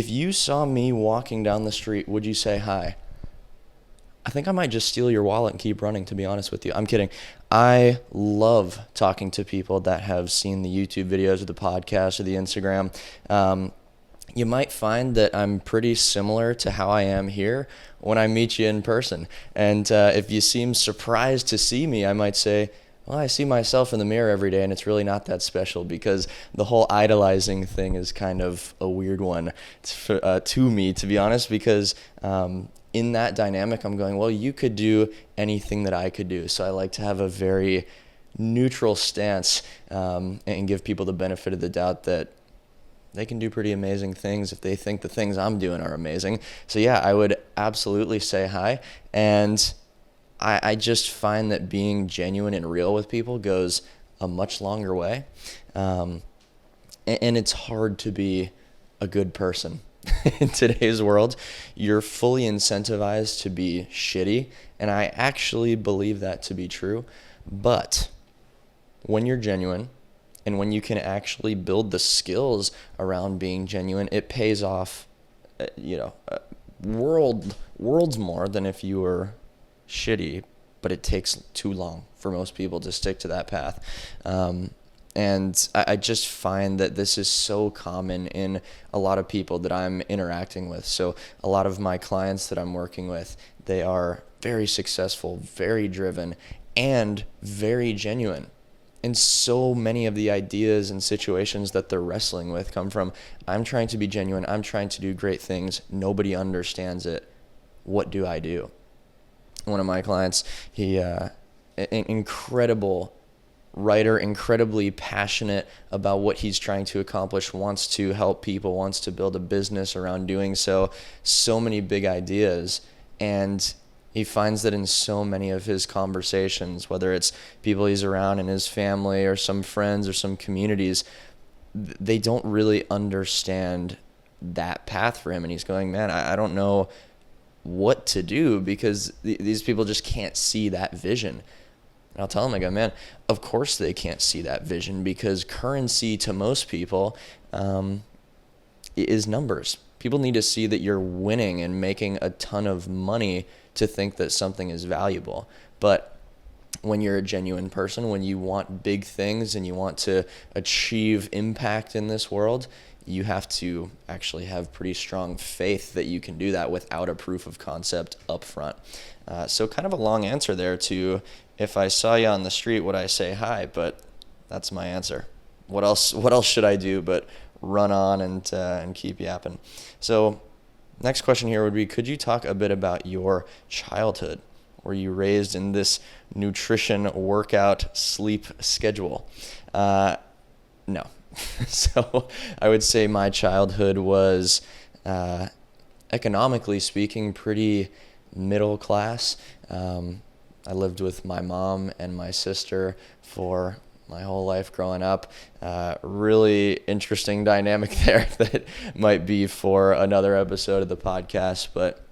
If you saw me walking down the street, would you say hi? I think I might just steal your wallet and keep running, to be honest with you. I'm kidding. I love talking to people that have seen the YouTube videos or the podcast or the Instagram. You might find that I'm pretty similar to how I am here when I meet you in person. And if you seem surprised to see me, I might say, well, I see myself in the mirror every day, and it's really not that special, because the whole idolizing thing is kind of a weird one to me, to be honest, because in that dynamic, I'm going, well, you could do anything that I could do. So I like to have a very neutral stance, and give people the benefit of the doubt that they can do pretty amazing things if they think the things I'm doing are amazing. So yeah, I would absolutely say hi. And I just find that being genuine and real with people goes a much longer way. And it's hard to be a good person. In today's world, you're fully incentivized to be shitty, and I actually believe that to be true. But when you're genuine, and when you can actually build the skills around being genuine, it pays off, worlds more than if you were shitty, but it takes too long for most people to stick to that path. And I just find that this is so common in a lot of people that I'm interacting with. So a lot of my clients that I'm working with, they are very successful, very driven, and very genuine. And so many of the ideas and situations that they're wrestling with come from, I'm trying to be genuine, I'm trying to do great things, nobody understands it. What do I do? One of my clients, he an incredible writer, incredibly passionate about what he's trying to accomplish, wants to help people, wants to build a business around doing so many big ideas. And he finds that in so many of his conversations, whether it's people he's around in his family or some friends or some communities, they don't really understand that path for him. And he's going, man, I don't know what to do, because these people just can't see that vision. And I'll tell them, I go, man, of course they can't see that vision, because currency to most people is numbers. People need to see that you're winning and making a ton of money to think that something is valuable. But when you're a genuine person, when you want big things and you want to achieve impact in this world, you have to actually have pretty strong faith that you can do that without a proof of concept up front. So kind of a long answer there to, if I saw you on the street, would I say hi? But that's my answer. What else should I do but run on and keep yapping? So next question here would be, could you talk a bit about your childhood? Were you raised in this nutrition, workout, sleep schedule? No. So I would say my childhood was, economically speaking, pretty middle class. I lived with my mom and my sister for my whole life growing up. Really interesting dynamic there that might be for another episode of the podcast. But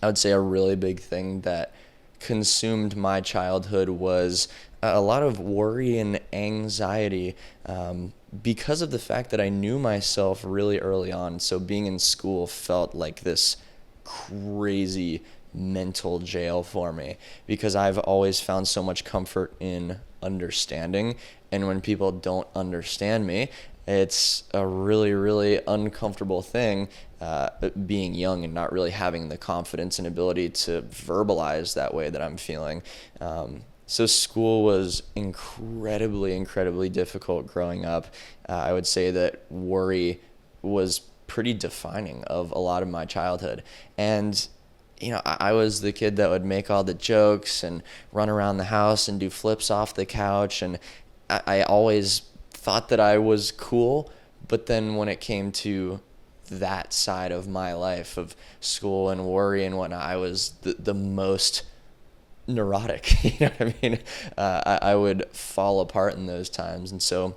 I would say a really big thing that consumed my childhood was a lot of worry and anxiety, because of the fact that I knew myself really early on. So being in school felt like this crazy mental jail for me, because I've always found so much comfort in understanding. And when people don't understand me, it's a really, really uncomfortable thing, being young and not really having the confidence and ability to verbalize that way that I'm feeling. So school was incredibly, incredibly difficult growing up. I would say that worry was pretty defining of a lot of my childhood. And I was the kid that would make all the jokes and run around the house and do flips off the couch. And I always thought that I was cool. But then when it came to that side of my life of school and worry and whatnot, I was the most neurotic. You know what I mean? I would fall apart in those times. And so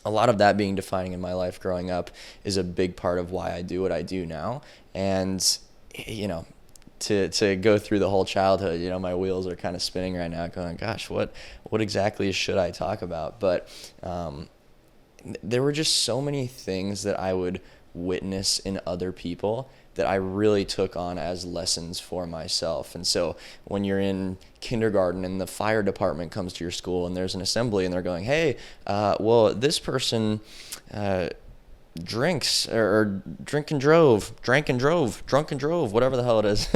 a lot of that being defining in my life growing up is a big part of why I do what I do now. And, to go through the whole childhood, my wheels are kind of spinning right now going, gosh, what exactly should I talk about? But there were just so many things that I would witness in other people that I really took on as lessons for myself. And so when you're in kindergarten and the fire department comes to your school and there's an assembly and they're going, hey, well, this person drinks or drank and drove, drunk and drove, whatever the hell it is.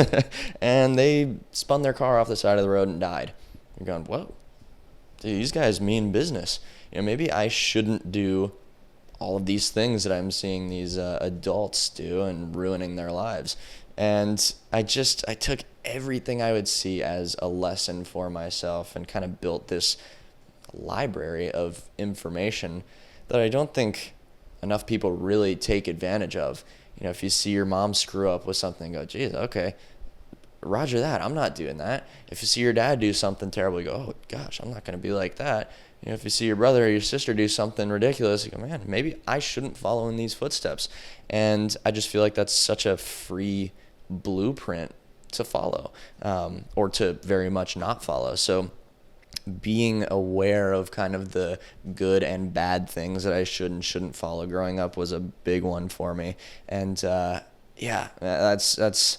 And they spun their car off the side of the road and died. You're going, whoa, dude, these guys mean business. Maybe I shouldn't do all of these things that I'm seeing these adults do and ruining their lives. And I took everything I would see as a lesson for myself and kind of built this library of information that I don't think enough people really take advantage of. If you see your mom screw up with something, go, geez, okay, roger that. I'm not doing that. If you see your dad do something terrible, you go, oh gosh, I'm not going to be like that. If you see your brother or your sister do something ridiculous, you go, man, maybe I shouldn't follow in these footsteps. And I just feel like that's such a free blueprint to follow, or to very much not follow. So being aware of kind of the good and bad things that I should and shouldn't follow growing up was a big one for me. And yeah, that's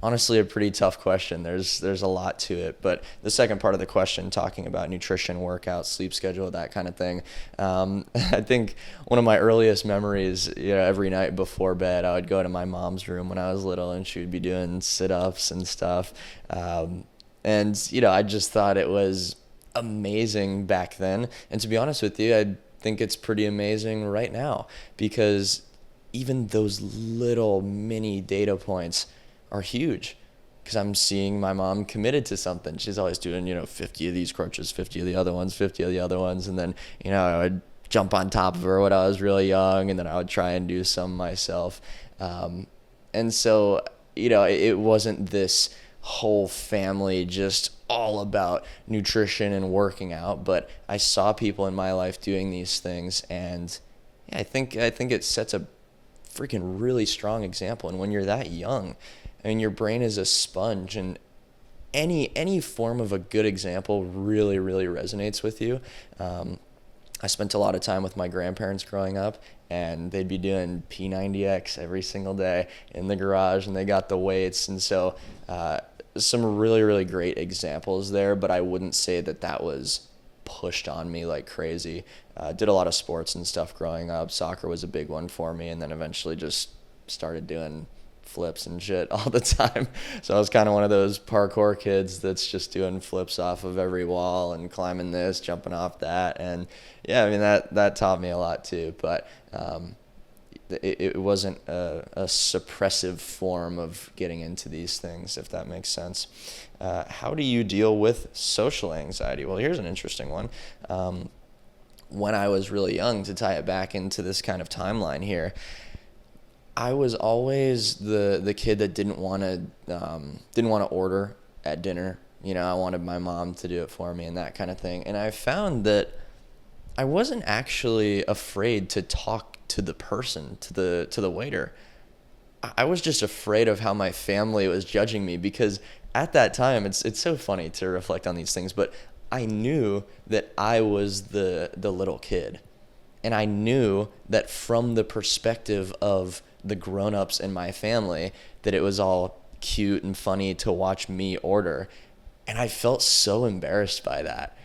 honestly a pretty tough question. There's a lot to it, but the second part of the question, talking about nutrition, workout, sleep schedule, that kind of thing, I think one of my earliest memories, every night before bed, I would go to my mom's room when I was little, and she would be doing sit-ups and stuff, and I just thought it was amazing back then, and to be honest with you, I think it's pretty amazing right now, because even those little mini data points are huge, because I'm seeing my mom committed to something. She's always doing 50 of these crunches, 50 of the other ones, 50 of the other ones, and then I would jump on top of her when I was really young, and then I would try and do some myself, and so it wasn't this whole family just all about nutrition and working out, but I saw people in my life doing these things, and yeah, I think it sets a freaking really strong example. And when you're that young, I mean, your brain is a sponge, and any form of a good example really, really resonates with you. I spent a lot of time with my grandparents growing up, and they'd be doing P90X every single day in the garage, and they got the weights, and so some really, really great examples there, but I wouldn't say that was pushed on me like crazy. Did a lot of sports and stuff growing up. Soccer was a big one for me, and then eventually just started doing flips and shit all the time. So I was kind of one of those parkour kids that's just doing flips off of every wall and climbing this, jumping off that. And yeah, I mean, that taught me a lot too, but it wasn't a suppressive form of getting into these things, if that makes sense. How do you deal with social anxiety? Well, here's an interesting one. When I was really young, to tie it back into this kind of timeline here, I was always the kid that didn't want to order at dinner. I wanted my mom to do it for me and that kind of thing. And I found that I wasn't actually afraid to talk to the person, to the waiter. I was just afraid of how my family was judging me, because at that time, it's so funny to reflect on these things, but I knew that I was the little kid. And I knew that from the perspective of the grown-ups in my family, that it was all cute and funny to watch me order. And I felt so embarrassed by that.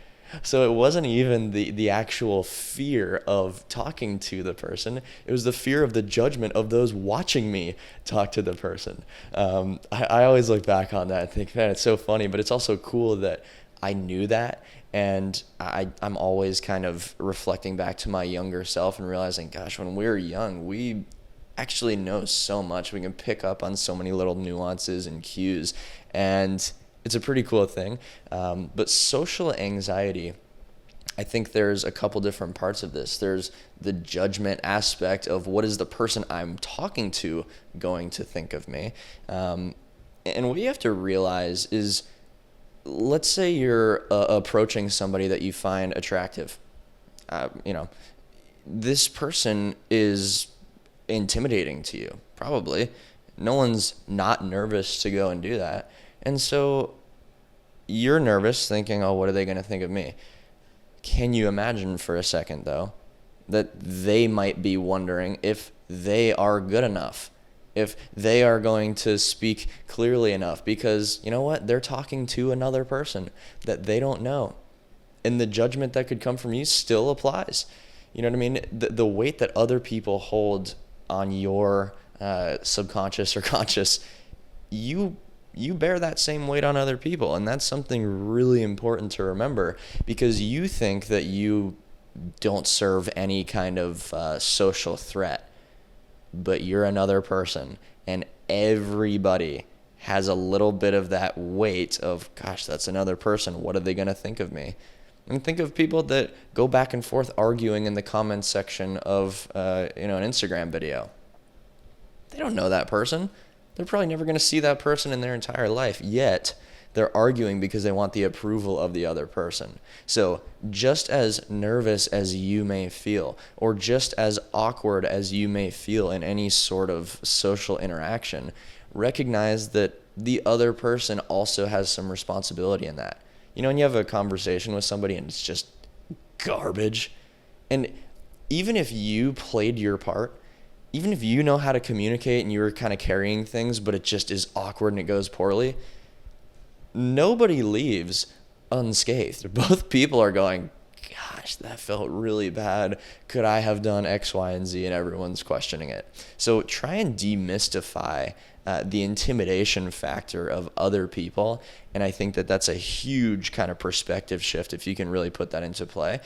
So it wasn't even the actual fear of talking to the person. It was the fear of the judgment of those watching me talk to the person. I always look back on that and think, man, it's so funny, but it's also cool that I knew that. And I'm always kind of reflecting back to my younger self and realizing, gosh, when we were young, we actually know so much. We can pick up on so many little nuances and cues, and it's a pretty cool thing. But social anxiety, I think there's a couple different parts of this. There's the judgment aspect of what is the person I'm talking to going to think of me. And what you have to realize is, let's say you're approaching somebody that you find attractive. This person is intimidating to you, probably. No one's not nervous to go and do that. And so you're nervous thinking, oh, what are they going to think of me? Can you imagine for a second, though, that they might be wondering if they are good enough, if they are going to speak clearly enough, because you know what? They're talking to another person that they don't know. And the judgment that could come from you still applies. You know what I mean? The weight that other people hold on your subconscious or conscious, you bear that same weight on other people. And that's something really important to remember, because you think that you don't serve any kind of social threat, but you're another person, and everybody has a little bit of that weight of, gosh, that's another person. What are they going to think of me? And think of people that go back and forth arguing in the comments section of an Instagram video. They don't know that person. They're probably never going to see that person in their entire life, yet they're arguing because they want the approval of the other person. So just as nervous as you may feel, or just as awkward as you may feel in any sort of social interaction, recognize that the other person also has some responsibility in that. You know, when you have a conversation with somebody and it's just garbage, and even if you played your part, even if you know how to communicate and you're kind of carrying things, but it just is awkward and it goes poorly, nobody leaves unscathed. Both people are going, gosh, that felt really bad. Could I have done X, Y, and Z? And everyone's questioning it. So try and demystify the intimidation factor of other people. And I think that that's a huge kind of perspective shift if you can really put that into play.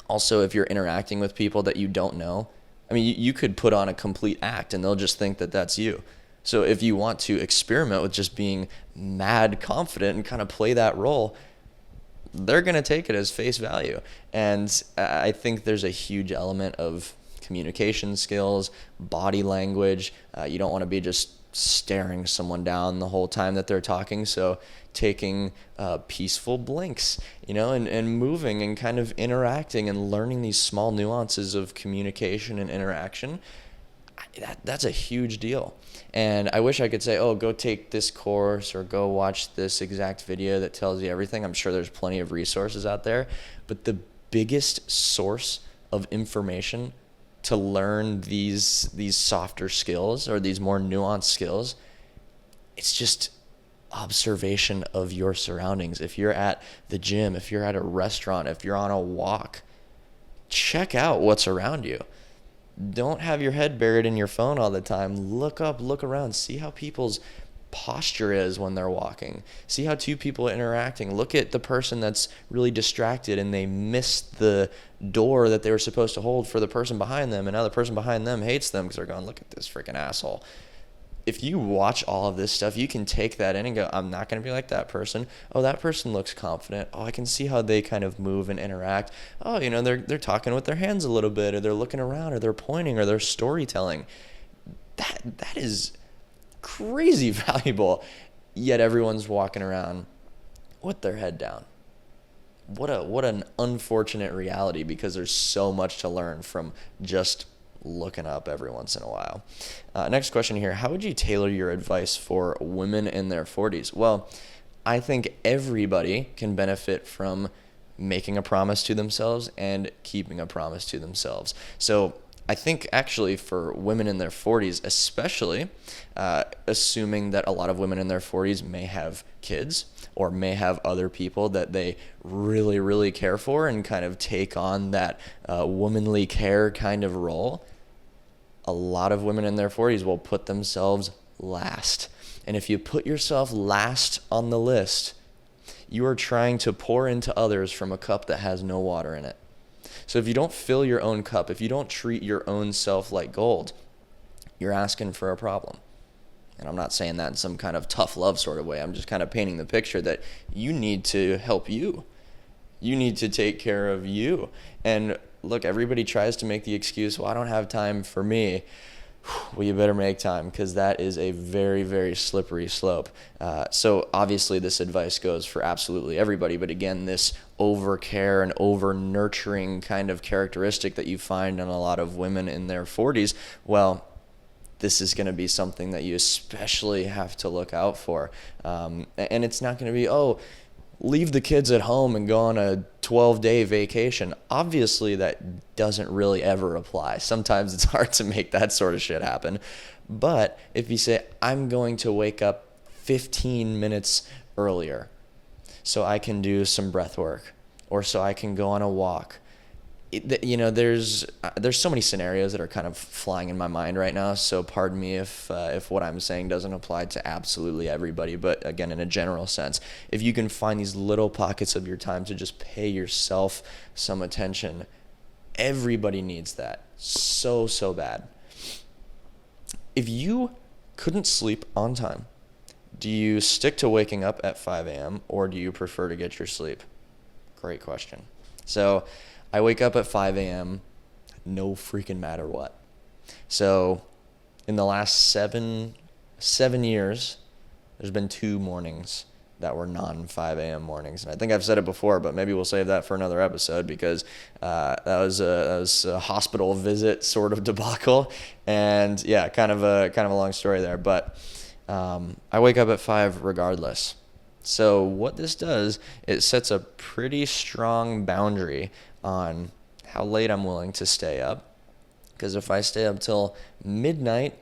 Also, if you're interacting with people that you don't know, I mean, you could put on a complete act and they'll just think that that's you. So if you want to experiment with just being mad confident and kind of play that role, they're going to take it as face value. And I think there's a huge element of communication skills, body language. You don't want to be just staring someone down the whole time that they're talking. So taking peaceful blinks, and moving and kind of interacting and learning these small nuances of communication and interaction. That's a huge deal. And I wish I could say, oh, go take this course or go watch this exact video that tells you everything. I'm sure there's plenty of resources out there. But the biggest source of information to learn these softer skills or these more nuanced skills, it's just observation of your surroundings. If you're at the gym, if you're at a restaurant, if you're on a walk, check out what's around you. Don't have your head buried in your phone all the time. Look up, look around, see how people's posture is when they're walking. See how two people are interacting. Look at the person that's really distracted and they missed the door that they were supposed to hold for the person behind them, and now the person behind them hates them because they're going, look at this freaking asshole. If you watch all of this stuff, you can take that in and go, I'm not going to be like that person. Oh, that person looks confident. Oh, I can see how they kind of move and interact. Oh, they're talking with their hands a little bit, or they're looking around, or they're pointing, or they're storytelling. That is crazy valuable. Yet everyone's walking around with their head down. What an unfortunate reality, because there's so much to learn from just looking up every once in a while. Next question here. How would you tailor your advice for women in their 40s? Well, I think everybody can benefit from making a promise to themselves and keeping a promise to themselves. So I think actually for women in their 40s, especially, assuming that a lot of women in their 40s may have kids or may have other people that they really, really care for and kind of take on that womanly care kind of role, a lot of women in their 40s will put themselves last. And if you put yourself last on the list, you are trying to pour into others from a cup that has no water in it. So if you don't fill your own cup, if you don't treat your own self like gold, you're asking for a problem. And I'm not saying that in some kind of tough love sort of way. I'm just kind of painting the picture that you need to help you. You need to take care of you. And look, everybody tries to make the excuse, well, I don't have time for me. Well, you better make time, because that is a very, very slippery slope. So obviously this advice goes for absolutely everybody. But again, this over-care and over-nurturing kind of characteristic that you find in a lot of women in their 40s, well, this is going to be something that you especially have to look out for. And it's not going to be, leave the kids at home and go on a 12-day vacation. Obviously, that doesn't really ever apply. Sometimes it's hard to make that sort of shit happen. But if you say, I'm going to wake up 15 minutes earlier so I can do some breath work, or so I can go on a walk. There's so many scenarios that are kind of flying in my mind right now. So pardon me if what I'm saying doesn't apply to absolutely everybody. But again, in a general sense, if you can find these little pockets of your time to just pay yourself some attention, everybody needs that so bad. If you couldn't sleep on time, do you stick to waking up at 5 a.m. or do you prefer to get your sleep? Great question. So I wake up at 5 a.m. no freaking matter what. So in the last seven years, there's been 2 mornings that were non-5 a.m. mornings. And I think I've said it before, but maybe we'll save that for another episode because that was a hospital visit sort of debacle. And yeah, kind of a long story there. But I wake up at 5 regardless. So what this does, it sets a pretty strong boundary on how late I'm willing to stay up. Because if I stay up till midnight,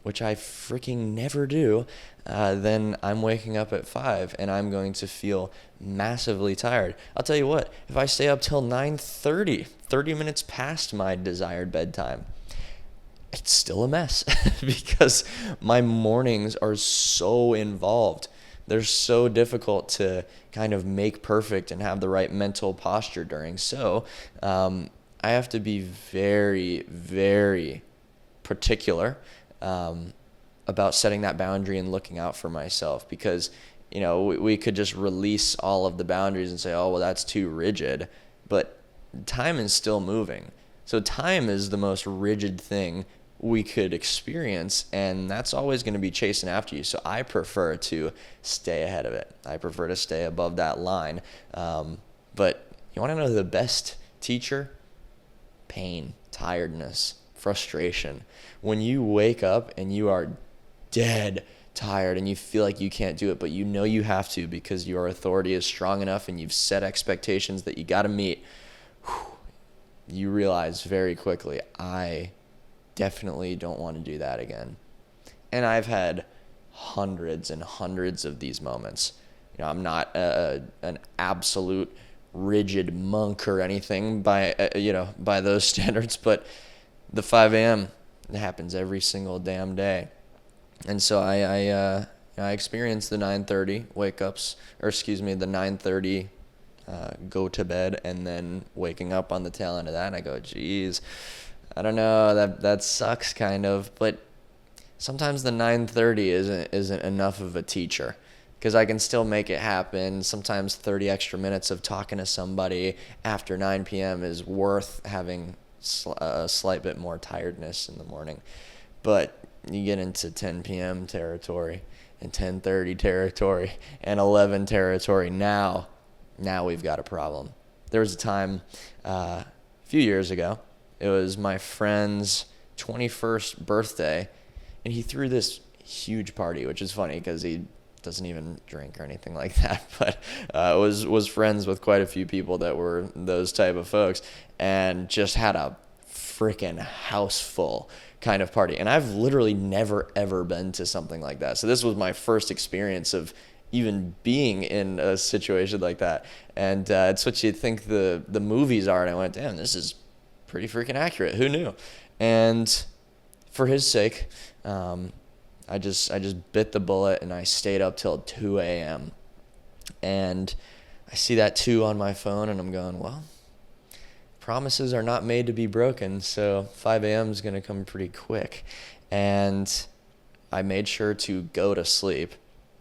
which I freaking never do, then I'm waking up at 5 and I'm going to feel massively tired. I'll tell you what, if I stay up till 9:30, 30 minutes past my desired bedtime, it's still a mess because my mornings are so involved. They're so difficult to kind of make perfect and have the right mental posture during. So I have to be very, very particular about setting that boundary and looking out for myself because, we could just release all of the boundaries and say, oh, well, that's too rigid. But time is still moving. So time is the most rigid thing we could experience, and that's always going to be chasing after you. So I prefer to stay ahead of it. I prefer to stay above that line. But you want to know the best teacher? Pain, tiredness, frustration. When you wake up and you are dead tired and you feel like you can't do it, but you know you have to because your authority is strong enough and you've set expectations that you got to meet, you realize very quickly, I definitely don't want to do that again. And I've had hundreds and hundreds of these moments. I'm not an absolute rigid monk or anything by those standards, but the 5 a.m. it happens every single damn day. And so I experience the 9:30 wake-ups, the 9:30 go to bed, and then waking up on the tail end of that, and I go, geez, I don't know, that sucks kind of, but sometimes the 9:30 isn't enough of a teacher because I can still make it happen. Sometimes 30 extra minutes of talking to somebody after 9 p.m. is worth having a slight bit more tiredness in the morning. But you get into 10 p.m. territory and 10:30 territory and 11 territory. Now we've got a problem. There was a time a few years ago. It was my friend's 21st birthday, and he threw this huge party, which is funny because he doesn't even drink or anything like that, but was friends with quite a few people that were those type of folks, and just had a freaking house full kind of party. And I've literally never, ever been to something like that. So this was my first experience of even being in a situation like that. And it's what you think the movies are. And I went, damn, this is pretty freaking accurate. Who knew? And for his sake, I just bit the bullet and I stayed up till 2 a.m. And I see that 2 on my phone and I'm going, well, promises are not made to be broken, so 5 a.m. is going to come pretty quick. And I made sure to go to sleep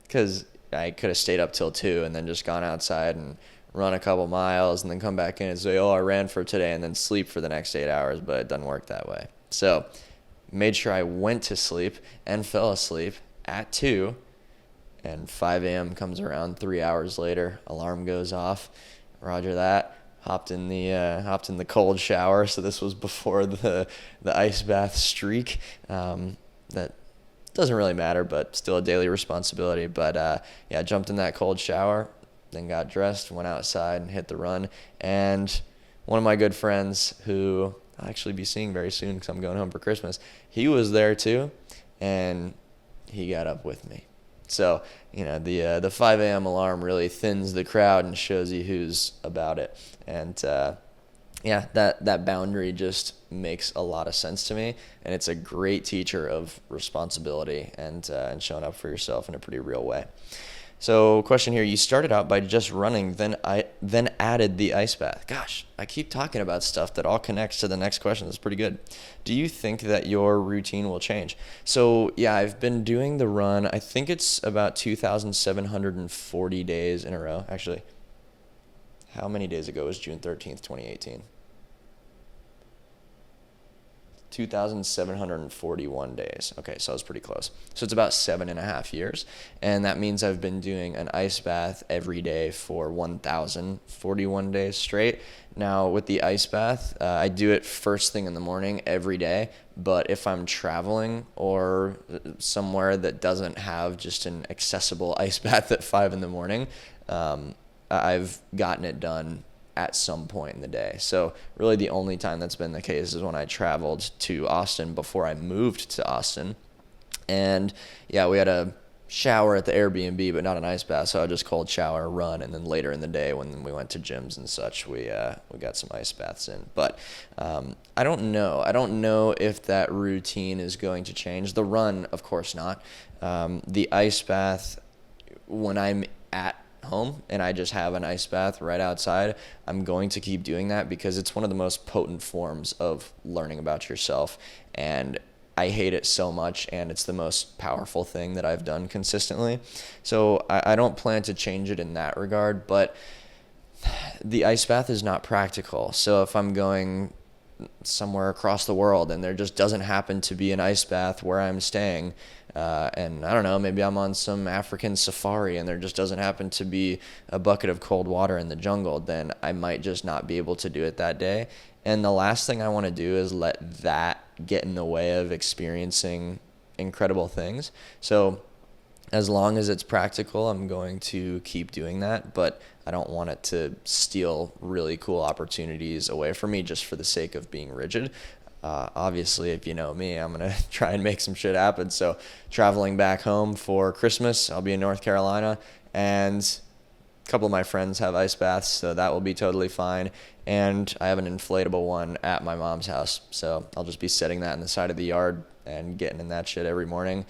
because I could have stayed up till 2 and then just gone outside and run a couple miles and then come back in and say, oh, I ran for today, and then sleep for the next 8 hours, but it doesn't work that way. So made sure I went to sleep and fell asleep at 2, and 5 a.m. comes around 3 hours later, alarm goes off, roger that. Hopped in the cold shower. So this was before the ice bath streak. That doesn't really matter, but still a daily responsibility. But jumped in that cold shower. then got dressed, went outside and hit the run. And one of my good friends who I'll actually be seeing very soon because I'm going home for Christmas, he was there too, and he got up with me. So, the 5 a.m. alarm really thins the crowd and shows you who's about it. And that boundary just makes a lot of sense to me, and it's a great teacher of responsibility and showing up for yourself in a pretty real way. So, question here: you started out by just running, then added the ice bath. Gosh, I keep talking about stuff that all connects to the next question. That's pretty good. Do you think that your routine will change? So, yeah, I've been doing the run. I think it's about 2,740 days in a row. Actually, how many days ago was June 13th, 2018? 2,741 days. Okay, so I was pretty close. So it's about 7.5 years. And that means I've been doing an ice bath every day for 1,041 days straight. Now, with the ice bath, I do it first thing in the morning every day. But if I'm traveling or somewhere that doesn't have just an accessible ice bath at 5 in the morning, I've gotten it done at some point in the day. So really the only time that's been the case is when I traveled to Austin before I moved to Austin. And yeah, we had a shower at the Airbnb, but not an ice bath. So I just cold shower, run, and then later in the day when we went to gyms and such, we got some ice baths in. But I don't know. I don't know if that routine is going to change. The run, of course not. The ice bath, when I'm at home and I just have an ice bath right outside, I'm going to keep doing that because it's one of the most potent forms of learning about yourself, and I hate it so much, and it's the most powerful thing that I've done consistently. So I don't plan to change it in that regard, but the ice bath is not practical. So if I'm going somewhere across the world and there just doesn't happen to be an ice bath where I'm staying, and I don't know, maybe I'm on some African safari and there just doesn't happen to be a bucket of cold water in the jungle, then I might just not be able to do it that day. And the last thing I want to do is let that get in the way of experiencing incredible things. So as long as it's practical, I'm going to keep doing that, but I don't want it to steal really cool opportunities away from me just for the sake of being rigid. Obviously, if you know me, I'm going to try and make some shit happen. So traveling back home for Christmas, I'll be in North Carolina, and a couple of my friends have ice baths, so that will be totally fine. And I have an inflatable one at my mom's house, so I'll just be setting that in the side of the yard and getting in that shit every morning.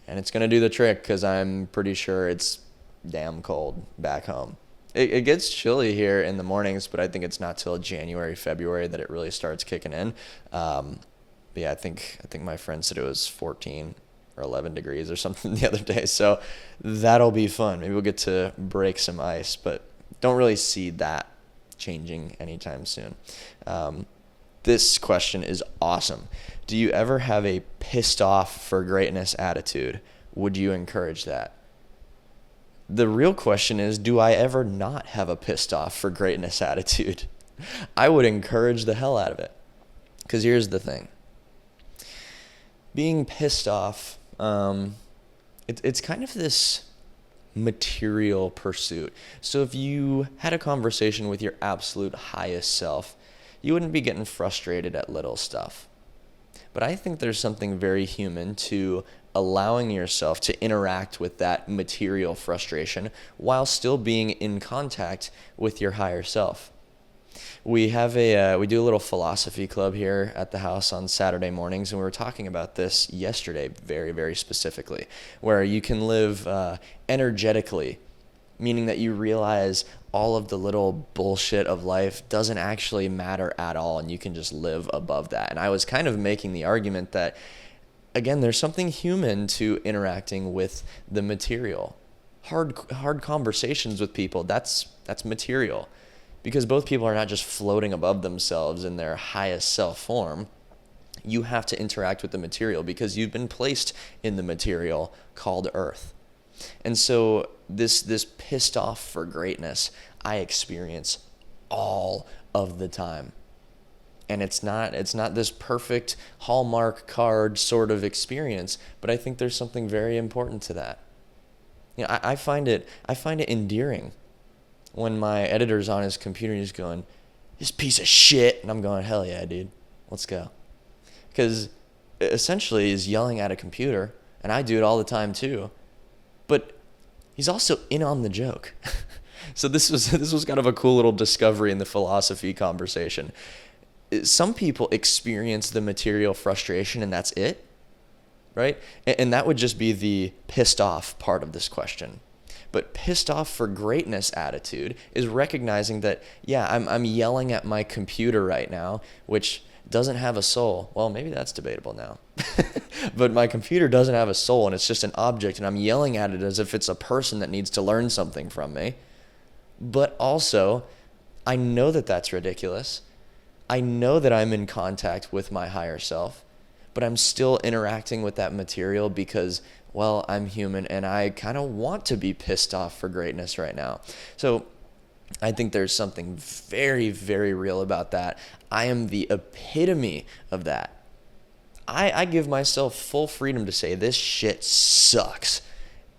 And it's going to do the trick because I'm pretty sure it's damn cold back home. It gets chilly here in the mornings, but I think it's not till January, February that it really starts kicking in. But yeah, I think my friend said it was 14 or 11 degrees or something the other day. So that'll be fun. Maybe we'll get to break some ice, but don't really see that changing anytime soon. This question is awesome. Do you ever have a pissed off for greatness attitude? Would you encourage that? The real question is, do I ever not have a pissed off for greatness attitude? I would encourage the hell out of it. Because here's the thing. Being pissed off, it's kind of this material pursuit. So if you had a conversation with your absolute highest self, you wouldn't be getting frustrated at little stuff. But I think there's something very human to allowing yourself to interact with that material frustration while still being in contact with your higher self. We have we do a little philosophy club here at the house on Saturday mornings, and we were talking about this yesterday very, very specifically, where you can live energetically, meaning that you realize all of the little bullshit of life doesn't actually matter at all, and you can just live above that. And I was kind of making the argument that, again, there's something human to interacting with the material. Hard conversations with people, that's material. Because both people are not just floating above themselves in their highest self form. You have to interact with the material because you've been placed in the material called Earth. And so this pissed off for greatness, I experience all of the time. And it's not this perfect Hallmark card sort of experience, but I think there's something very important to that. You know, I find it endearing. when my editor's on his computer and he's going, "This piece of shit," and I'm going, "Hell yeah, dude, let's go." Because essentially he's yelling at a computer, and I do it all the time too, but he's also in on the joke. So this was kind of a cool little discovery in the philosophy conversation. Some people experience the material frustration and that's it, right? And that would just be the pissed off part of this question. But pissed off for greatness attitude is recognizing that, yeah, I'm yelling at my computer right now, which doesn't have a soul. Well, maybe that's debatable now. But my computer doesn't have a soul, and it's just an object, and I'm yelling at it as if it's a person that needs to learn something from me. But also, I know that that's ridiculous. I know that I'm in contact with my higher self, but I'm still interacting with that material because, well, I'm human and I kind of want to be pissed off for greatness right now. So I think there's something very, very real about that. I am the epitome of that. I give myself full freedom to say this shit sucks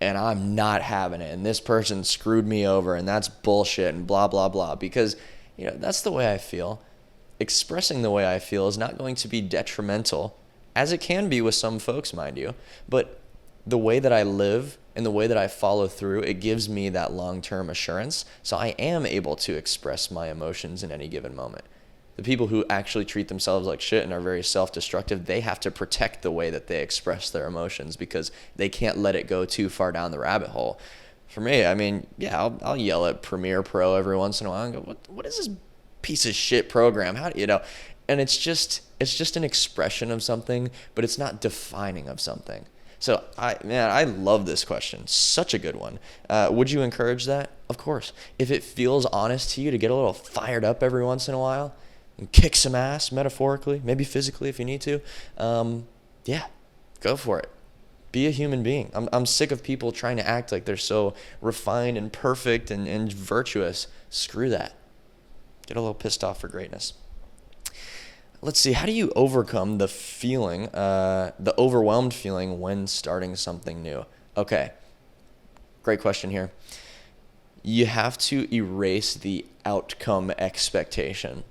and I'm not having it, and this person screwed me over and that's bullshit and blah, blah, blah, because, that's the way I feel. Expressing the way I feel is not going to be detrimental, as it can be with some folks, mind you, but the way that I live and the way that I follow through, it gives me that long-term assurance, so I am able to express my emotions in any given moment. The people who actually treat themselves like shit and are very self-destructive, they have to protect the way that they express their emotions because they can't let it go too far down the rabbit hole. For me, I'll yell at Premiere Pro every once in a while and go, what is this piece of shit program? How do you know? And it's just an expression of something, but it's not defining of something. So I love this question. Such a good one. Would you encourage that? Of course. If it feels honest to you to get a little fired up every once in a while and kick some ass, metaphorically, maybe physically if you need to, go for it. Be a human being. I'm sick of people trying to act like they're so refined and perfect and virtuous. Screw that. Get a little pissed off for greatness. Let's see, how do you overcome the feeling, the overwhelmed feeling when starting something new? Okay, great question here. You have to erase the outcome expectation.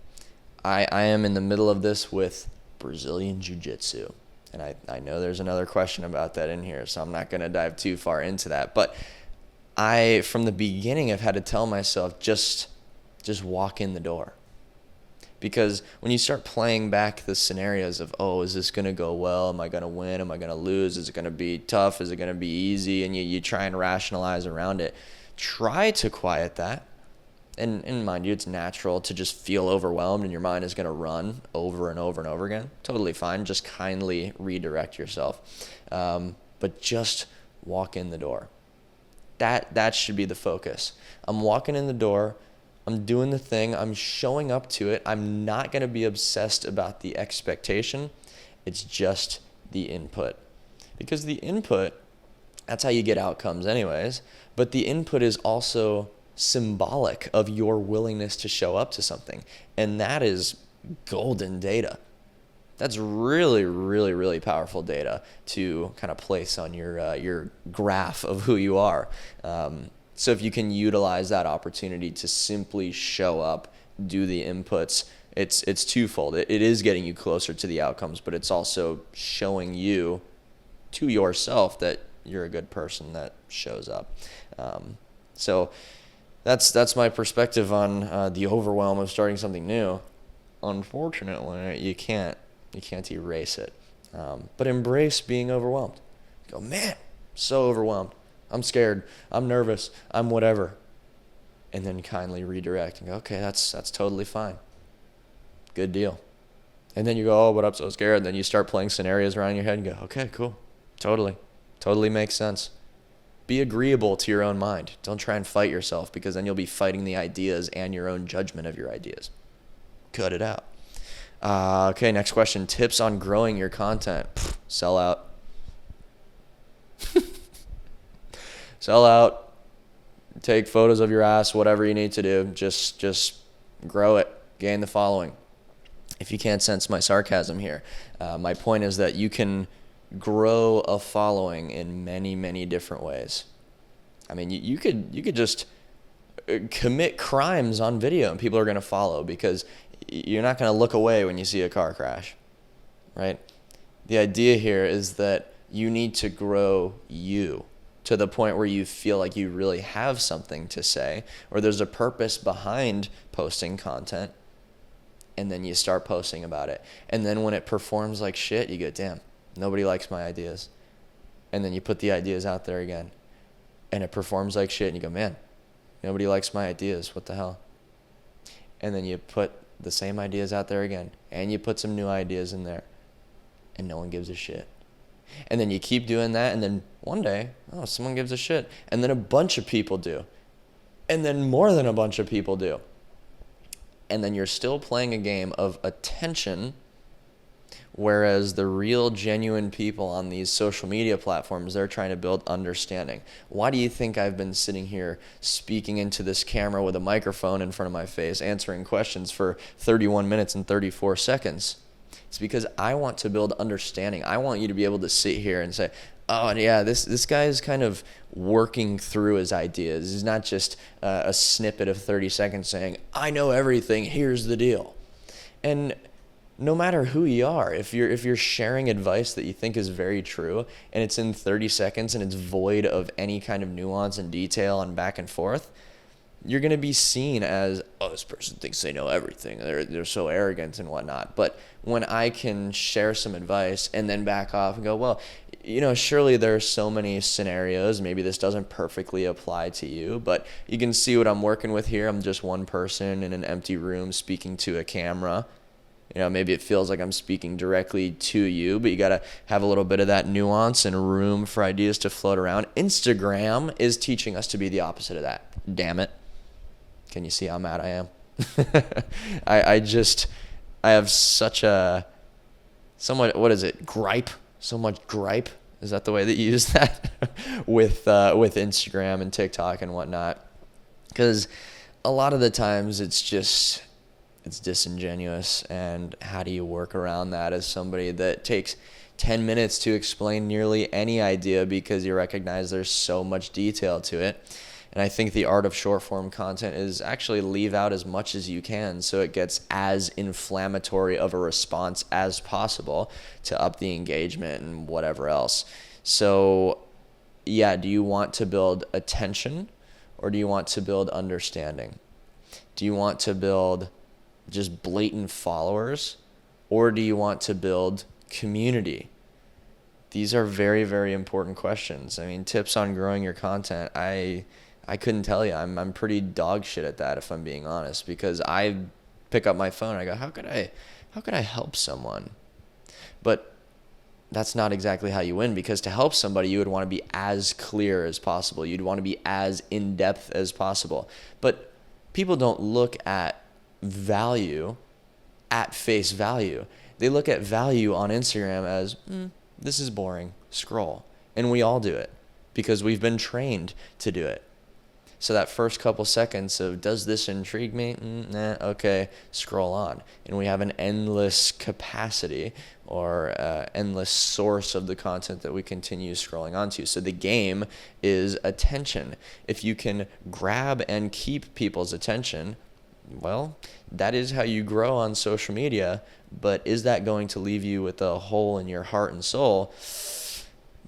I am in the middle of this with Brazilian Jiu-Jitsu, and I know there's another question about that in here, so I'm not going to dive too far into that. But from the beginning, I've had to tell myself, just walk in the door. Because when you start playing back the scenarios of, is this going to go well? Am I going to win? Am I going to lose? Is it going to be tough? Is it going to be easy? And you try and rationalize around it. Try to quiet that. And mind you, it's natural to just feel overwhelmed and your mind is going to run over and over and over again. Totally fine. Just kindly redirect yourself. But just walk in the door. That should be the focus. I'm walking in the door. I'm doing the thing. I'm showing up to it. I'm not going to be obsessed about the expectation. It's just the input. Because the input, that's how you get outcomes anyways, but the input is also symbolic of your willingness to show up to something. And that is golden data. That's really, really, really powerful data to kind of place on your graph of who you are. So if you can utilize that opportunity to simply show up, do the inputs, it's twofold. It is getting you closer to the outcomes, but it's also showing you to yourself that you're a good person that shows up. So that's my perspective on the overwhelm of starting something new. Unfortunately, you can't erase it, but embrace being overwhelmed. Go, man, so overwhelmed. I'm scared, I'm nervous, I'm whatever. And then kindly redirect and go, okay, that's totally fine. Good deal. And then you go, but I'm so scared. And then you start playing scenarios around in your head and go, okay, cool. Totally makes sense. Be agreeable to your own mind. Don't try and fight yourself because then you'll be fighting the ideas and your own judgment of your ideas. Cut it out. Okay, next question. Tips on growing your content. Sell out. Sell out, take photos of your ass, whatever you need to do. Just grow it, gain the following. If you can't sense my sarcasm here, my point is that you can grow a following in many, many different ways. I mean, you could just commit crimes on video and people are going to follow because you're not going to look away when you see a car crash, right? The idea here is that you need to grow you to the point where you feel like you really have something to say, or there's a purpose behind posting content, and then you start posting about it. And then when it performs like shit, you go, damn, nobody likes my ideas. And then you put the ideas out there again, and it performs like shit, and you go, man, nobody likes my ideas, what the hell? And then you put the same ideas out there again, and you put some new ideas in there, and no one gives a shit. And then you keep doing that, and then one day, oh, someone gives a shit. And then a bunch of people do. And then more than a bunch of people do. And then you're still playing a game of attention, whereas the real, genuine people on these social media platforms, they're trying to build understanding. Why do you think I've been sitting here speaking into this camera with a microphone in front of my face, answering questions for 31 minutes and 34 seconds? It's because I want to build understanding. I want you to be able to sit here and say, oh, yeah, this guy is kind of working through his ideas. He's not just a snippet of 30 seconds saying, I know everything, here's the deal. And no matter who you are, if you're sharing advice that you think is very true and it's in 30 seconds and it's void of any kind of nuance and detail and back and forth, you're going to be seen as, oh, this person thinks they know everything. They're so arrogant and whatnot. But when I can share some advice and then back off and go, well, surely there are so many scenarios. Maybe this doesn't perfectly apply to you, but you can see what I'm working with here. I'm just one person in an empty room speaking to a camera. Maybe it feels like I'm speaking directly to you, but you got to have a little bit of that nuance and room for ideas to float around. Instagram is teaching us to be the opposite of that. Damn it. Can you see how mad I am? I have such a gripe? So much gripe? Is that the way that you use that? with Instagram and TikTok and whatnot. Because a lot of the times it's disingenuous, and how do you work around that as somebody that takes 10 minutes to explain nearly any idea because you recognize there's so much detail to it. And I think the art of short form content is actually leave out as much as you can so it gets as inflammatory of a response as possible to up the engagement and whatever else. So yeah, do you want to build attention or do you want to build understanding? Do you want to build just blatant followers or do you want to build community? These are very, very important questions. I mean, tips on growing your content, I couldn't tell you. I'm pretty dog shit at that, if I'm being honest, because I pick up my phone and I go, how could I help someone? But that's not exactly how you win, because to help somebody, you would want to be as clear as possible. You'd want to be as in-depth as possible. But people don't look at value at face value. They look at value on Instagram as, this is boring, scroll. And we all do it because we've been trained to do it. So that first couple seconds of, does this intrigue me? Nah, okay, scroll on. And we have an endless capacity or endless source of the content that we continue scrolling onto. So the game is attention. If you can grab and keep people's attention, well, that is how you grow on social media. But is that going to leave you with a hole in your heart and soul?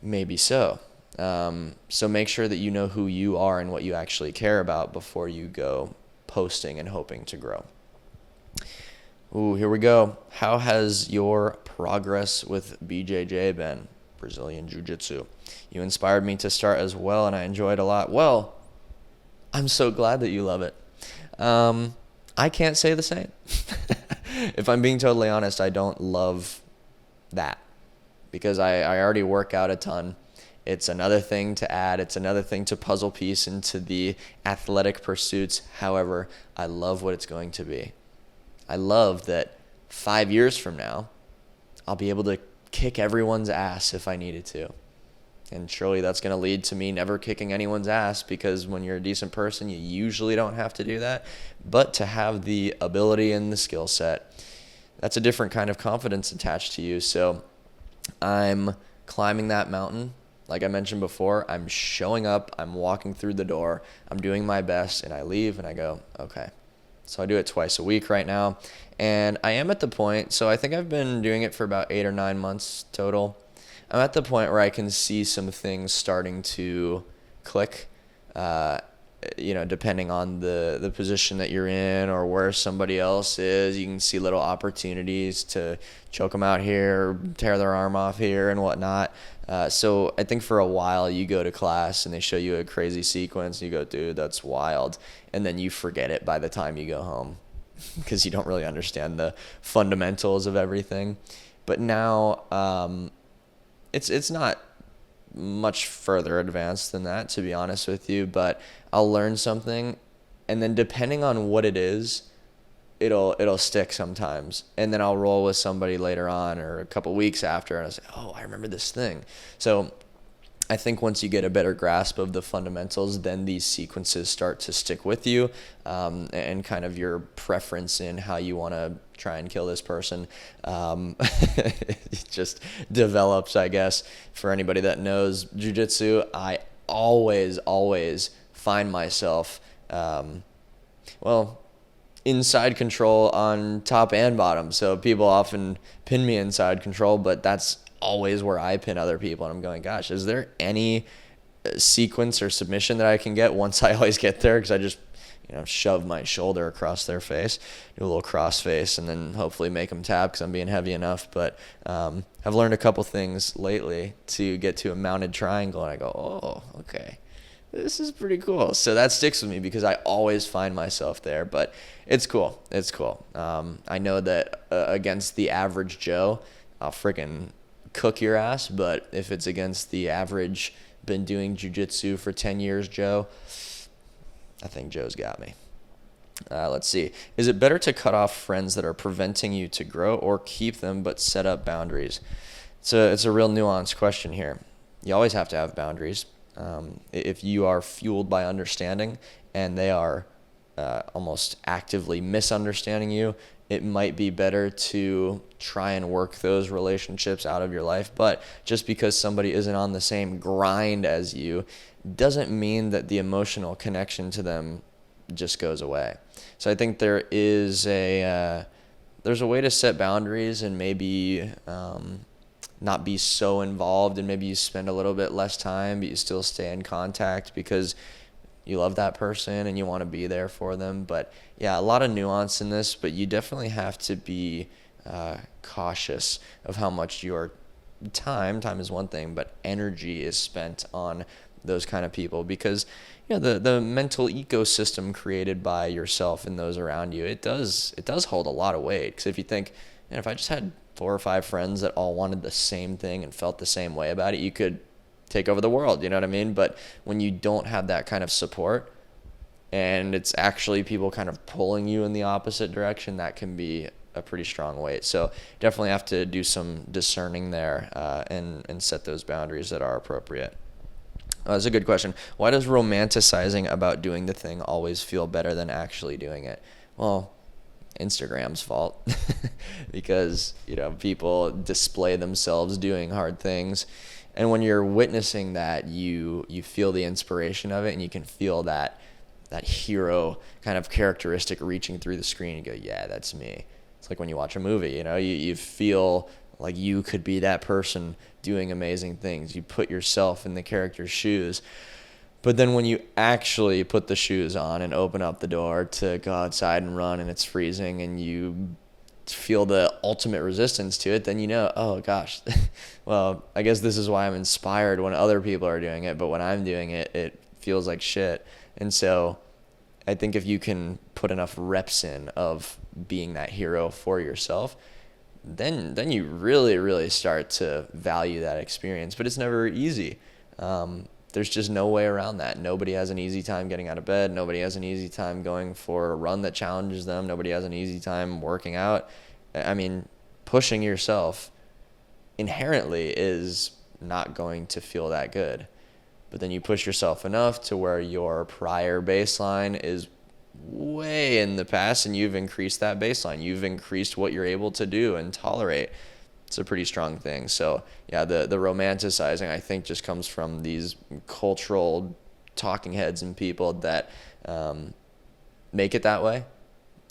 Maybe so. So make sure that you know who you are and what you actually care about before you go posting and hoping to grow. Ooh, here we go. How has your progress with BJJ been? Brazilian Jiu-Jitsu. You inspired me to start as well, and I enjoyed a lot. Well, I'm so glad that you love it. I can't say the same. If I'm being totally honest, I don't love that because I already work out a ton. It's another thing to add. It's another thing to puzzle piece into the athletic pursuits. However, I love what it's going to be. I love that 5 years from now, I'll be able to kick everyone's ass if I needed to. And surely that's going to lead to me never kicking anyone's ass, because when you're a decent person, you usually don't have to do that. But to have the ability and the skill set, that's a different kind of confidence attached to you. So I'm climbing that mountain Like I mentioned before, I'm showing up, I'm walking through the door, I'm doing my best, and I leave and I go, okay. So I do it twice a week right now. And I am at the point, so I think I've been doing it for about 8 or 9 months total. I'm at the point where I can see some things starting to click. Uh, Depending on the position that you're in or where somebody else is, you can see little opportunities to choke them out here, tear their arm off here, and whatnot. So I think for a while you go to class and they show you a crazy sequence, and you go, dude, that's wild, and then you forget it by the time you go home because you don't really understand the fundamentals of everything. But now it's not much further advanced than that, to be honest with you, but I'll learn something, and then depending on what it is, it'll stick sometimes, and then I'll roll with somebody later on or a couple weeks after, and I'll say, oh, I remember this thing. So I think once you get a better grasp of the fundamentals, then these sequences start to stick with you, and kind of your preference in how you want to try and kill this person it just develops, I guess. For anybody that knows jiu-jitsu, I always find myself, inside control on top and bottom. So people often pin me inside control, but that's always where I pin other people. And I'm going, gosh, is there any sequence or submission that I can get once I always get there? Because I just, shove my shoulder across their face, do a little cross face, and then hopefully make them tap because I'm being heavy enough. But I've learned a couple things lately to get to a mounted triangle, and I go, oh, okay, this is pretty cool. So that sticks with me because I always find myself there. But it's cool. It's cool. I know that against the average Joe, I'll freaking cook your ass. But if it's against the average, been doing jiu-jitsu for 10 years Joe, I think Joe's got me. Let's see. Is it better to cut off friends that are preventing you to grow or keep them but set up boundaries? It's a real nuanced question here. You always have to have boundaries. If you are fueled by understanding and they are almost actively misunderstanding you, it might be better to try and work those relationships out of your life. But just because somebody isn't on the same grind as you doesn't mean that the emotional connection to them just goes away. So I think there's a way to set boundaries and maybe not be so involved, and maybe you spend a little bit less time, but you still stay in contact because you love that person and you want to be there for them. But yeah, a lot of nuance in this, but you definitely have to be cautious of how much your time is one thing, but energy is spent on those kind of people, because the mental ecosystem created by yourself and those around you, it does hold a lot of weight. Because if you think, if I just had 4 or 5 friends that all wanted the same thing and felt the same way about it, you could take over the world, you know what I mean? But when you don't have that kind of support and it's actually people kind of pulling you in the opposite direction, that can be a pretty strong weight. So definitely have to do some discerning there, and set those boundaries that are appropriate. That's a good question. Why does romanticizing about doing the thing always feel better than actually doing it? Well, Instagram's fault because people display themselves doing hard things, and when you're witnessing that, you feel the inspiration of it, and you can feel that hero kind of characteristic reaching through the screen and go, yeah, that's me. It's like when you watch a movie, you feel like you could be that person doing amazing things. You put yourself in the character's shoes. But then when you actually put the shoes on and open up the door to go outside and run and it's freezing and you feel the ultimate resistance to it, then oh gosh, well, I guess this is why I'm inspired when other people are doing it, but when I'm doing it, it feels like shit. And so I think if you can put enough reps in of being that hero for yourself, then you really, really start to value that experience. But it's never easy. There's just no way around that. Nobody has an easy time getting out of bed. Nobody has an easy time going for a run that challenges them. Nobody has an easy time working out. I mean, pushing yourself inherently is not going to feel that good. But then you push yourself enough to where your prior baseline is way in the past, and you've increased that baseline. You've increased what you're able to do and tolerate. It's a pretty strong thing. So yeah, the romanticizing, I think, just comes from these cultural talking heads and people that make it that way.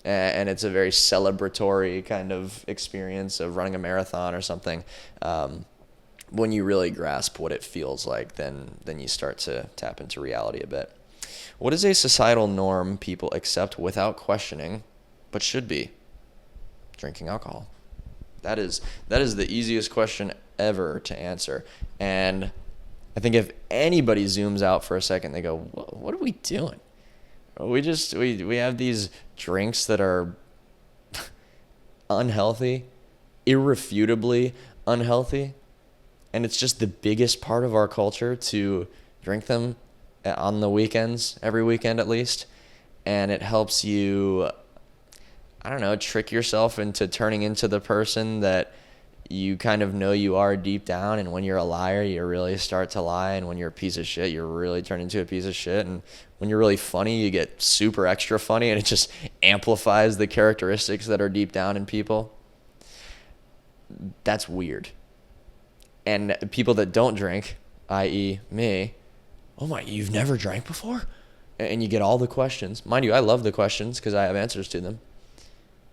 And it's a very celebratory kind of experience of running a marathon or something. When you really grasp what it feels like, then you start to tap into reality a bit. What is a societal norm people accept without questioning, but should be? Drinking alcohol. That is the easiest question ever to answer. And I think if anybody zooms out for a second, they go, what are we doing? We have these drinks that are unhealthy, irrefutably unhealthy, and it's just the biggest part of our culture to drink them on the weekends, every weekend at least, and it helps you, I don't know, trick yourself into turning into the person that you kind of know you are deep down. And when you're a liar, you really start to lie. And when you're a piece of shit, you really turn into a piece of shit. And when you're really funny, you get super extra funny, and it just amplifies the characteristics that are deep down in people. That's weird. And people that don't drink, i.e. me, oh my, you've never drank before? And you get all the questions. Mind you, I love the questions because I have answers to them.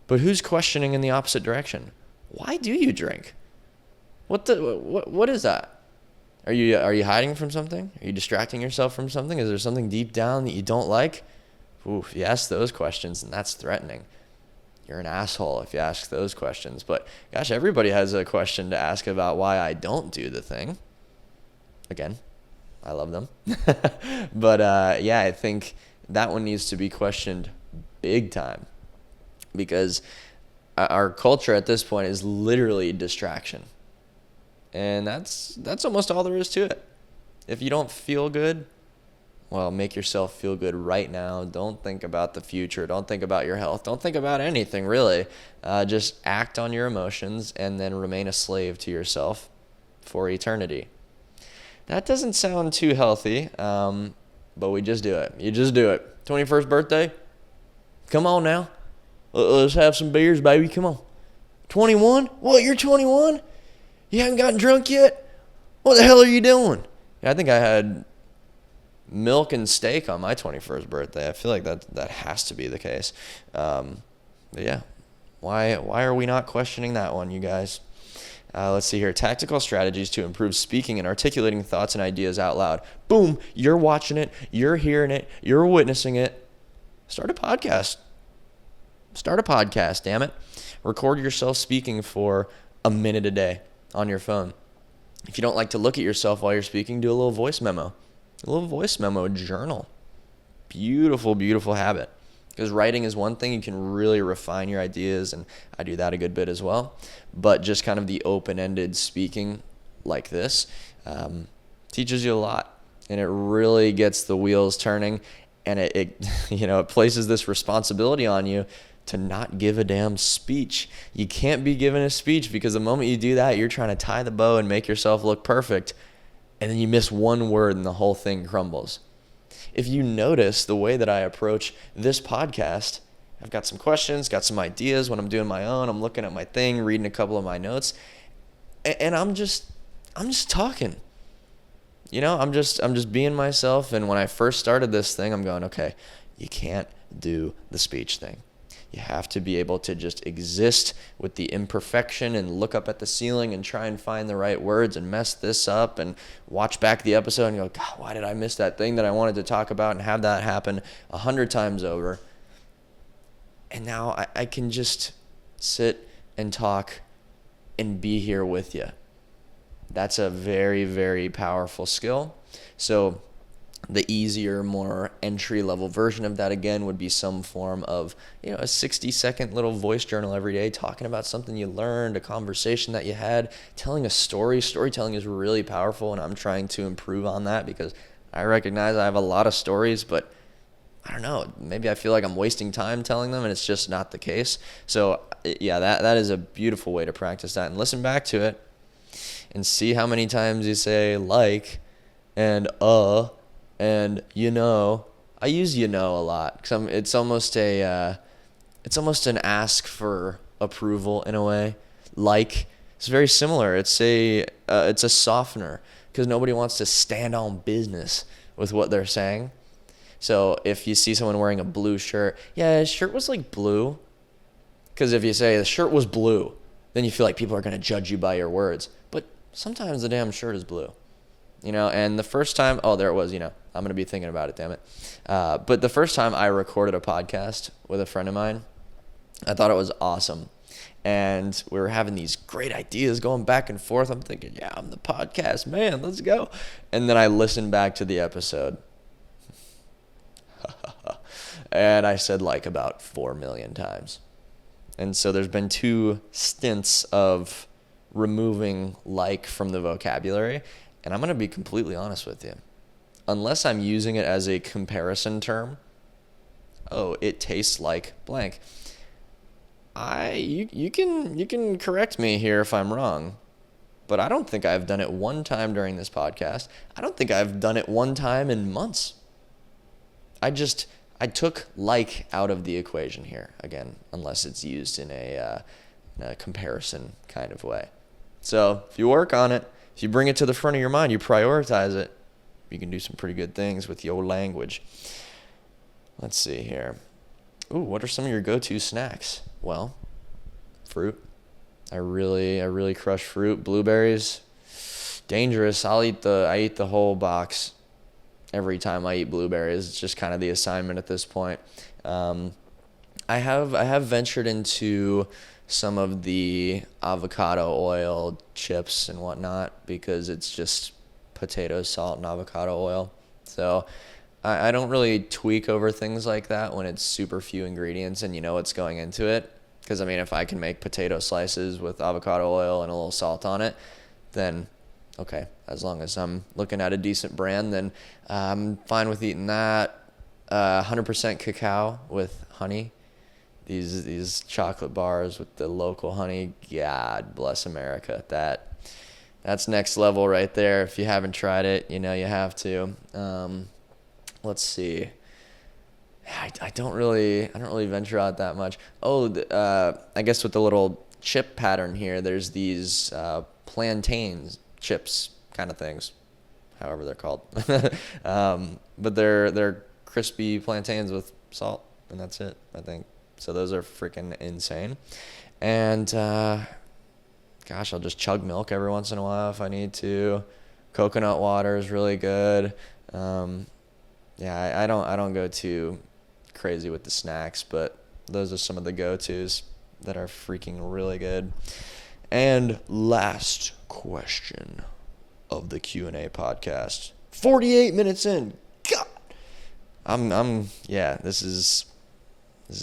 But who's questioning in the opposite direction? Why do you drink? What is that? Are you hiding from something? Are you distracting yourself from something? Is there something deep down that you don't like? If you ask those questions, and that's threatening. You're an asshole if you ask those questions. But gosh, everybody has a question to ask about why I don't do the thing. Again, I love them. But yeah, I think that one needs to be questioned big time, because our culture at this point is literally distraction. And that's almost all there is to it. If you don't feel good, well, make yourself feel good right now. Don't think about the future. Don't think about your health. Don't think about anything, really. Just act on your emotions and then remain a slave to yourself for eternity. That doesn't sound too healthy, but we just do it. You just do it. 21st birthday? Come on now. Let's have some beers, baby. Come on. 21? What, you're 21? You haven't gotten drunk yet? What the hell are you doing? I think I had milk and steak on my 21st birthday. I feel like that has to be the case. But yeah, why are we not questioning that one, you guys? Let's see here. Tactical strategies to improve speaking and articulating thoughts and ideas out loud. Boom. You're watching it. You're hearing it. You're witnessing it. Start a podcast. Damn it. Record yourself speaking for a minute a day on your phone. If you don't like to look at yourself while you're speaking, do a little voice memo. A little voice memo journal. Beautiful, beautiful habit. Because writing is one thing, you can really refine your ideas, and I do that a good bit as well. But just kind of the open-ended speaking like this teaches you a lot. And it really gets the wheels turning, and it places this responsibility on you to not give a damn speech. You can't be giving a speech, because the moment you do that, you're trying to tie the bow and make yourself look perfect, and then you miss one word and the whole thing crumbles. If you notice the way that I approach this podcast, I've got some questions, got some ideas. When I'm doing my own, I'm looking at my thing, reading a couple of my notes, and I'm just talking. I'm just being myself. And when I first started this thing, I'm going, okay, you can't do the speech thing. You have to be able to just exist with the imperfection and look up at the ceiling and try and find the right words and mess this up and watch back the episode and go, God, why did I miss that thing that I wanted to talk about, and have that happen 100 times over? And now I can just sit and talk and be here with you. That's a very, very powerful skill. So the easier, more entry-level version of that, again, would be some form of, a 60-second little voice journal every day, talking about something you learned, a conversation that you had, telling a story. Storytelling is really powerful, and I'm trying to improve on that, because I recognize I have a lot of stories, but I don't know, maybe I feel like I'm wasting time telling them, and it's just not the case. So yeah, that is a beautiful way to practice that, and listen back to it and see how many times you say like and and I use a lot, because it's almost an ask for approval in a way. Like, It's very similar. It's a softener because nobody wants to stand on business with what they're saying. So if you see someone wearing a blue shirt, yeah, his shirt was like blue. Because if you say the shirt was blue, then you feel like people are going to judge you by your words. But sometimes the damn shirt is blue. And the first time, oh, there it was, I'm going to be thinking about it, damn it. But the first time I recorded a podcast with a friend of mine, I thought it was awesome. And we were having these great ideas going back and forth. I'm thinking, yeah, I'm the podcast man, let's go. And then I listened back to the episode. And I said like about 4 million times. And so there's been 2 stints of removing like from the vocabulary. And I'm going to be completely honest with you. Unless I'm using it as a comparison term, oh, it tastes like blank. You can correct me here if I'm wrong, but I don't think I've done it one time during this podcast. I don't think I've done it one time in months. I took like out of the equation here, again, unless it's used in a comparison kind of way. So if you work on it, if you bring it to the front of your mind, you prioritize it, you can do some pretty good things with your language. Let's see here. Ooh, what are some of your go-to snacks? Well, fruit. I really crush fruit. Blueberries, dangerous. I eat the whole box every time I eat blueberries. It's just kind of the assignment at this point. I have ventured into some of the avocado oil chips and whatnot because it's just potatoes, salt, and avocado oil. So I don't really tweak over things like that when it's super few ingredients and you know what's going into it. Because, if I can make potato slices with avocado oil and a little salt on it, then okay. As long as I'm looking at a decent brand, then I'm fine with eating that. 100% cacao with honey. These chocolate bars with the local honey. God bless America. That's next level right there. If you haven't tried it, you have to. Let's see. I don't really venture out that much. I guess with the little chip pattern here, there's these plantains chips kind of things, however they're called. But they're crispy plantains with salt, and that's it, I think. So those are freaking insane. And I'll just chug milk every once in a while if I need to. Coconut water is really good. I don't go too crazy with the snacks, but those are some of the go-tos that are freaking really good. And last question of the Q&A podcast. 48 minutes in. God. This is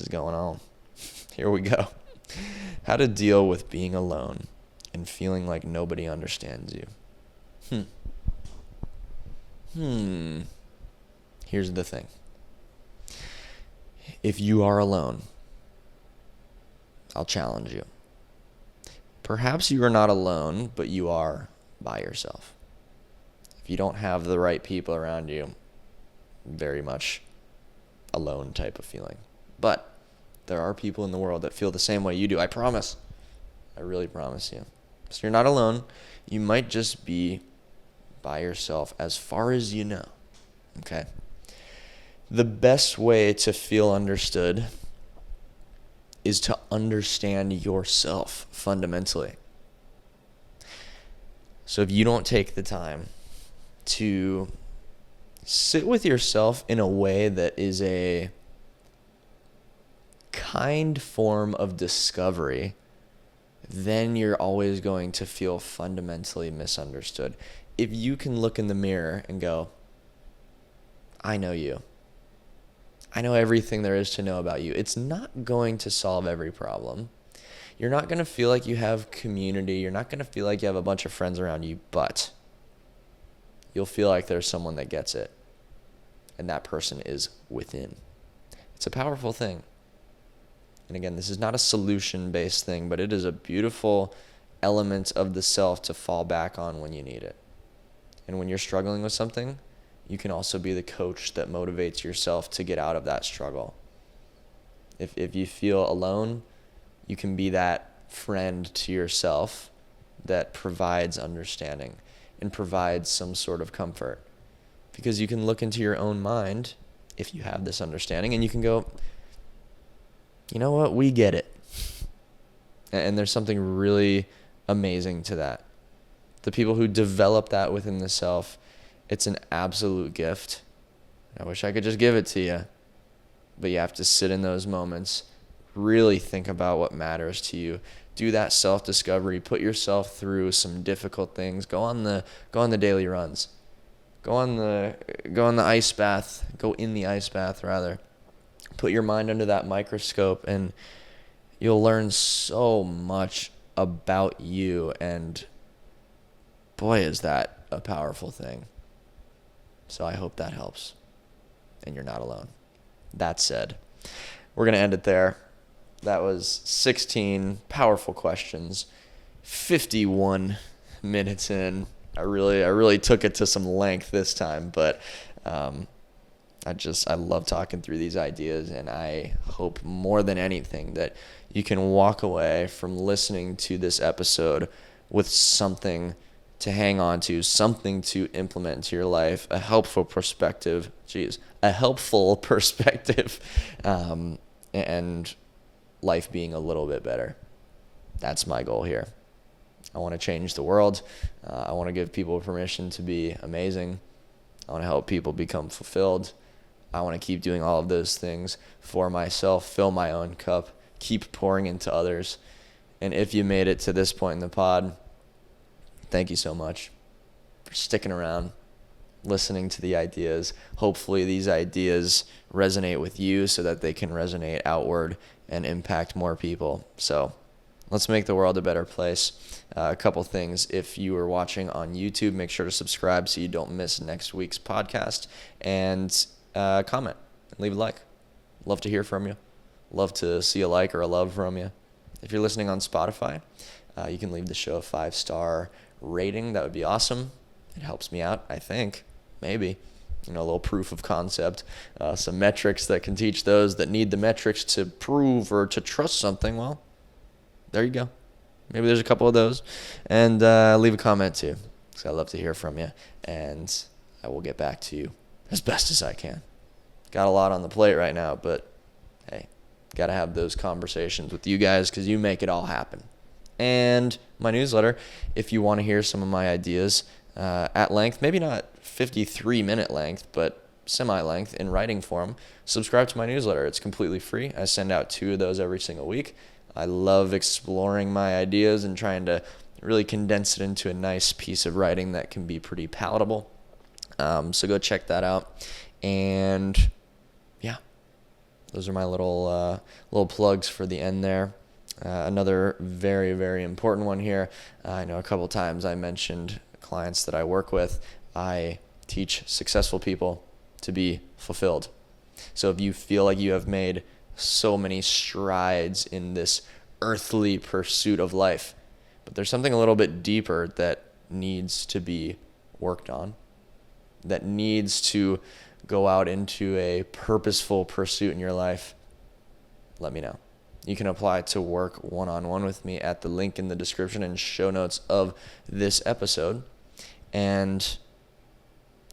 going on. Here we go. How to deal with being alone and feeling like nobody understands you. Here's the thing. If you are alone, I'll challenge you. Perhaps you are not alone, but you are by yourself. If you don't have the right people around you, very much alone type of feeling. But there are people in the world that feel the same way you do. I promise. I really promise you. So you're not alone. You might just be by yourself as far as you know. Okay? The best way to feel understood is to understand yourself fundamentally. So if you don't take the time to sit with yourself in a way that is a kind form of discovery, then you're always going to feel fundamentally misunderstood. If you can look in the mirror and go, I know you. I know everything there is to know about you. It's not going to solve every problem. You're not going to feel like you have community. You're not going to feel like you have a bunch of friends around you, but you'll feel like there's someone that gets it, and that person is within. It's a powerful thing. And again, this is not a solution-based thing, but it is a beautiful element of the self to fall back on when you need it. And when you're struggling with something, you can also be the coach that motivates yourself to get out of that struggle. If you feel alone, you can be that friend to yourself that provides understanding and provides some sort of comfort. Because you can look into your own mind, if you have this understanding, and you can go, you know what, we get it. And there's something really amazing to that. The people who develop that within the self, it's an absolute gift. I wish I could just give it to you. But you have to sit in those moments, really think about what matters to you. Do that self-discovery. Put yourself through some difficult things. Go on the daily runs. Go in the ice bath. Go in the ice bath, rather. Put your mind under that microscope, and you'll learn so much about you. And boy, is that a powerful thing. So I hope that helps. And you're not alone. That said, we're going to end it there. That was 16 powerful questions, 51 minutes in. I really took it to some length this time, but I love talking through these ideas, and I hope more than anything that you can walk away from listening to this episode with something to hang on to, something to implement into your life, a helpful perspective, and life being a little bit better. That's my goal here. I want to change the world. I want to give people permission to be amazing. I want to help people become fulfilled. I want to keep doing all of those things for myself, fill my own cup, keep pouring into others. And if you made it to this point in the pod, thank you so much for sticking around, listening to the ideas. Hopefully these ideas resonate with you so that they can resonate outward and impact more people. So let's make the world a better place. A couple things. If you are watching on YouTube, make sure to subscribe so you don't miss next week's podcast. And comment and leave a like. Love to hear from you. Love to see a like or a love from you. If you're listening on Spotify, you can leave the show a 5-star rating. That would be awesome. It helps me out, I think. Maybe. A little proof of concept. Some metrics that can teach those that need the metrics to prove or to trust something. Well, there you go. Maybe there's a couple of those. And leave a comment too, because I love to hear from you. And I will get back to you as best as I can. Got a lot on the plate right now, but hey, got to have those conversations with you guys because you make it all happen. And my newsletter, if you want to hear some of my ideas at length, maybe not 53-minute length, but semi-length in writing form, subscribe to my newsletter. It's completely free. I send out 2 of those every single week. I love exploring my ideas and trying to really condense it into a nice piece of writing that can be pretty palatable. So go check that out. And yeah, those are my little plugs for the end there. Another very, very important one here. I know a couple times I mentioned clients that I work with. I teach successful people to be fulfilled. So if you feel like you have made so many strides in this earthly pursuit of life, but there's something a little bit deeper that needs to be worked on, that needs to go out into a purposeful pursuit in your life, let me know. You can apply to work one-on-one with me at the link in the description and show notes of this episode, and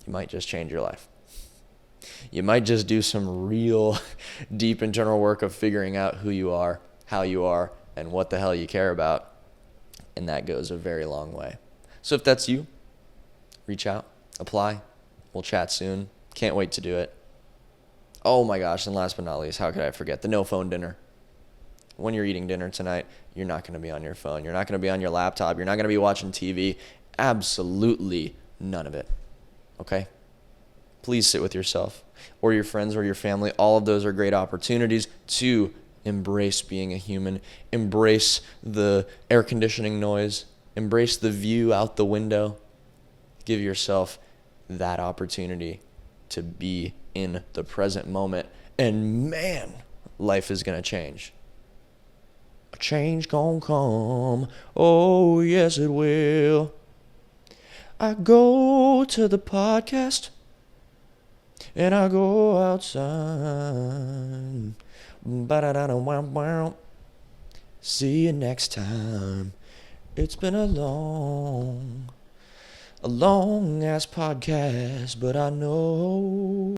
you might just change your life. You might just do some real deep internal work of figuring out who you are, how you are, and what the hell you care about, and that goes a very long way. So if that's you, reach out, apply. We'll chat soon. Can't wait to do it. Oh my gosh, and last but not least, how could I forget the no phone dinner? When you're eating dinner tonight, you're not going to be on your phone. You're not going to be on your laptop. You're not going to be watching TV. Absolutely none of it. Okay? Please sit with yourself or your friends or your family. All of those are great opportunities to embrace being a human, embrace the air conditioning noise, embrace the view out the window. Give yourself that opportunity to be in the present moment. And man, life is going to change. A change gonna come. Oh, yes, it will. I go to the podcast and I go outside. Ba-da-da-da-wow-wow. See you next time. It's been a long ass podcast, but I know